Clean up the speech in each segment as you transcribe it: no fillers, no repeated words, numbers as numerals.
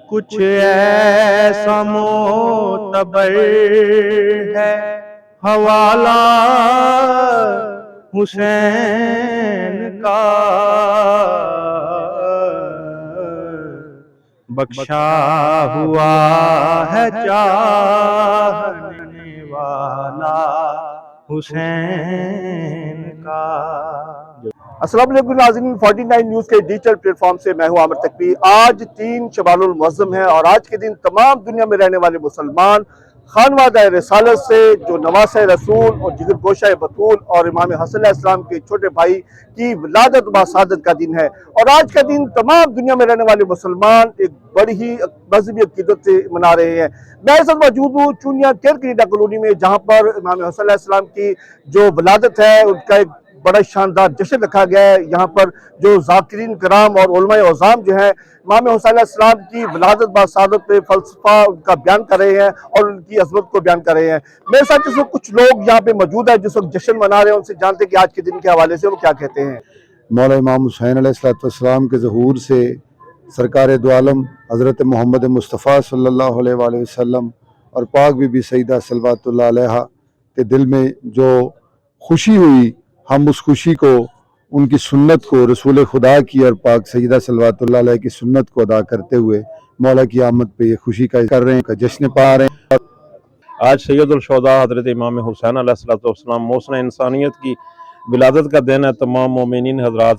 کچھ ایسا معتبر ہے حوالہ حسین کا، بخشا ہوا ہے چاہنے والا حسین کا۔ السلام علیکم ناظرین، 49 نیوز کے ڈیجیٹل پلیٹ فارم سے میں ہوں عامر تقوی۔ آج 3 شوال المعظم ہے اور آج کے دن تمام دنیا میں رہنے والے مسلمان خانوادہ رسالت سے جو نواسہ رسول اور جگر گوشہ بطول اور امام حسن علیہ السلام کے چھوٹے بھائی کی ولادت و سعادت کا دن ہے، اور آج کا دن تمام دنیا میں رہنے والے مسلمان ایک بڑی ہی مذہبی عقیدت سے منا رہے ہیں۔ میں اس وقت موجود ہوں چونیا کیئر کینیڈا کالونی میں، جہاں پر امام حسن علیہ السلام کی جو ولادت ہے ان کا ایک بڑا شاندار جشن رکھا گیا ہے۔ یہاں پر جو ذاکرین کرام اور علماء عظام جو ہیں امام حسین علیہ السلام کی ولادت بسعادت پہ فلسفہ ان کا بیان کر رہے ہیں اور ان کی عظمت کو بیان کر رہے ہیں۔ میرے ساتھ اس وقت کچھ لوگ یہاں پہ موجود ہیں جس وقت جشن منا رہے ہیں، ان سے جانتے ہیں کہ آج کے دن کے حوالے سے وہ کیا کہتے ہیں۔ مولا امام حسین علیہ السلام کے ظہور سے سرکار دو عالم حضرت محمد مصطفیٰ صلی اللہ علیہ وآلہ وسلم اور پاک بی بی سیدہ صلوات اللہ علیہا کے دل میں جو خوشی ہوئی، ہم اس خوشی کو، ان کی سنت کو، رسول خدا کی اور پاک سیدہ صلوات اللہ علیہ کی سنت کو ادا کرتے ہوئے مولا کی آمد پہ یہ خوشی کا کر رہے ہیں، کا جشن پا رہے ہیں۔ آج سید الشہداء حضرت امام حسین علیہ السلام محسن انسانیت کی ولادت کا دن ہے۔ تمام مومنین حضرات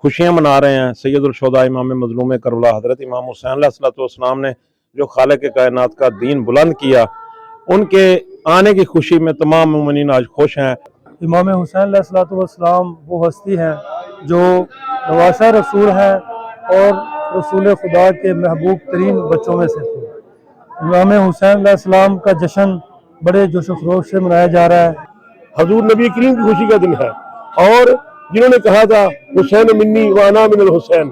خوشیاں منا رہے ہیں۔ سید الشہداء امام مظلوم کربلا حضرت امام حسین علیہ السلام نے جو خالق کائنات کا دین بلند کیا، ان کے آنے کی خوشی میں تمام مومنین آج خوش ہیں۔ امام حسین علیہ السلام وہ ہستی ہیں جو نواسہ رسول ہیں اور رسول خدا کے محبوب ترین بچوں میں سے تھے۔ امام حسین علیہ السلام کا جشن بڑے جوش و خروش سے منایا جا رہا ہے۔ حضور نبی کریم کی خوشی کا دن ہے، اور جنہوں نے کہا تھا حسین منی وانا من الحسین،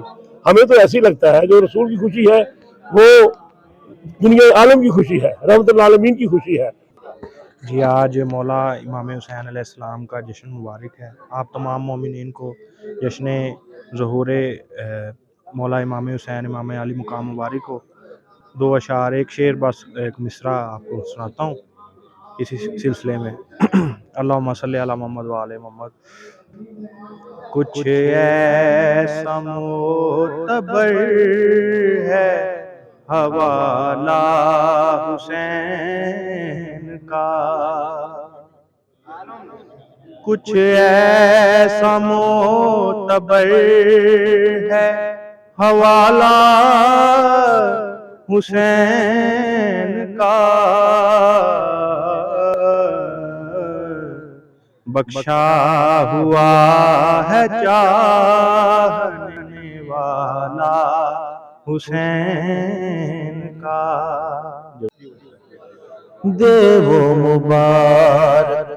ہمیں تو ایسی لگتا ہے جو رسول کی خوشی ہے وہ دنیا عالم کی خوشی ہے، رحمت العالمین کی خوشی ہے۔ جی آج مولا امام حسین علیہ السلام کا جشن مبارک ہے۔ آپ تمام مومنین کو جشن ظہور مولا امام حسین امام علی مقام مبارک ہو۔ 2 اشعار، ایک شعر بس ایک مصرع آپ کو سناتا ہوں اسی سلسلے میں۔ اللہم صلی علی محمد و آل محمد۔ کچھ ایسا معتبر ہے حوالہ حسین کا، کچھ ایسا معتبر ہے حوالہ حسین کا، بخشا ہوا ہے چاہنے والا حسین کا۔ دیو مبارک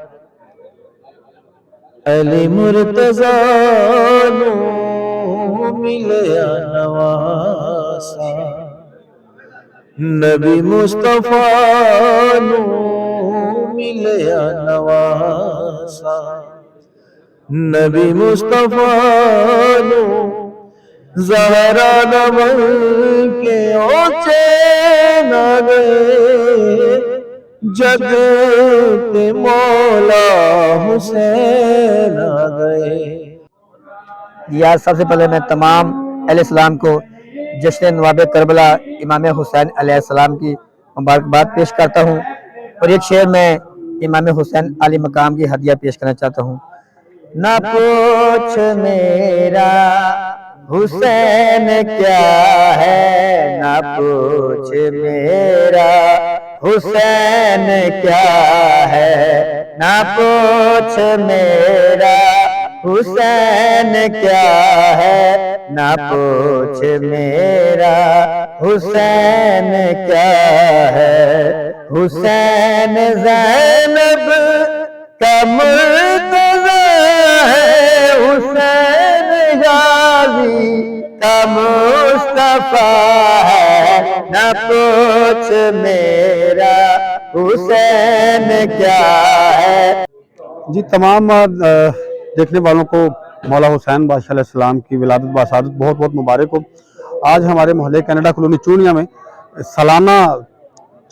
علی مرتضیٰ نو ملیا نواسا، نبی مصطفیٰ نو ملیا نواسا، نبی مصطفیٰ نو زہرا نمل کے اونچے نہ گئے، جگ تے مولا حسین آ گئے۔ آج سب سے پہلے میں تمام اہل اسلام کو جشن نواب کربلا امام حسین علیہ السلام کی مبارکباد پیش کرتا ہوں، اور ایک شعر میں امام حسین علی مقام کی ہدیہ پیش کرنا چاہتا ہوں۔ نہ پوچھ میرا حسین کیا ہے، نہ پوچھ میرا حسین کیا ہے، نہ پوچھ میرا حسین کیا ہے، نہ پوچھ میرا حسین کیا ہے۔ حسین زینب کا مرتضی ہے، حسین غازی کا مصطفیٰ ہے، نہ پوچھ میرا حسین کیا ہے۔ جی تمام دیکھنے والوں کو مولا حسین بادشاہ علیہ السلام کی ولادت بسعادت بہت بہت مبارک ہو۔ آج ہمارے محلے کینیڈا کالونی چونیا میں سالانہ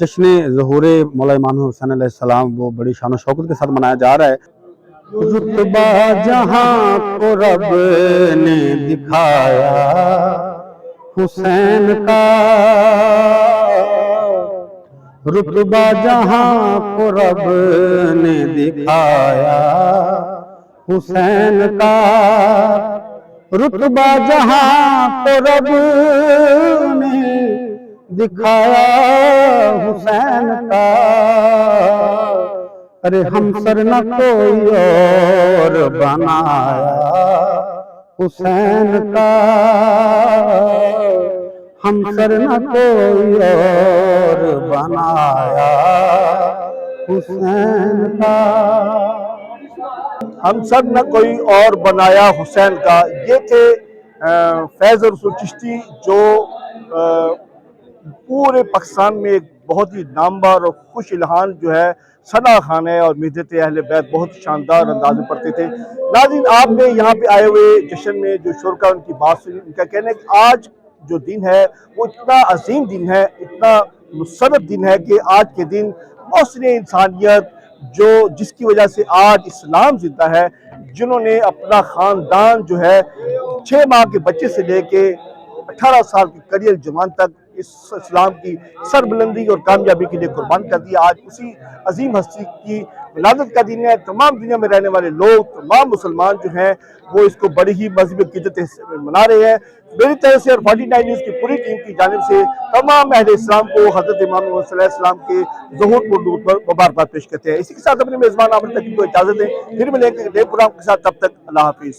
جشن ظہور مولا امام حسین علیہ السلام وہ بڑی شان و شوکت کے ساتھ منایا جا رہا ہے۔ رتبہ جہاں کو رب نے دکھایا حسین کا، رتبہ جہاں کو رب نے دکھایا حسین کا، رتبہ جہاں کو رب نے دکھایا حسین کا، ارے ہم سر نہ کوئی اور بنایا حسین کا، ہم سر نہ کوئی اور بنایا حسین کا۔ ہم سب نہ کوئی اور بنایا حسین کا، یہ تھے فیض رسول چشتی جو پورے پاکستان میں ایک بہت ہی نامور اور خوش الحان جو ہے ثنا خان ہے، اور مدحت اہل بیت بہت شاندار انداز میں پڑھتے تھے۔ ناظرین، آپ نے یہاں پہ آئے ہوئے جشن میں جو شرکا ان کی بات سنی، ان کا کہنا ہے کہ آج جو دن ہے وہ اتنا عظیم دن ہے، اتنا مسرت دن ہے کہ آج کے دن محسن انسانیت جس کی وجہ سے آج اسلام زندہ ہے، جنہوں نے اپنا خاندان جو ہے 6 ماہ کے بچے سے لے کے 18 سال کے کریئر جوان تک اس اسلام کی سربلندی اور کامیابی کے لیے قربان کر دیا۔ آج اسی عظیم ہستی کی ولادت کا دن ہے۔ تمام دنیا میں رہنے والے لوگ، تمام مسلمان جو ہیں وہ اس کو بڑی ہی مذہبی عقیدت سے منا رہے ہیں۔ میری طرف سے اور 49 نیوز کی پوری ٹیم کی جانب سے تمام اہل اسلام کو حضرت امام محمد صلی اللہ علیہ وسلم کے ظہور پر مبارکباد پیش کرتے ہیں۔ اسی کے ساتھ اپنے میزبان عامر تقی کو اجازت دیں، پھر ملیں گے نئے پروگرام کے ساتھ، تب تک اللہ حافظ۔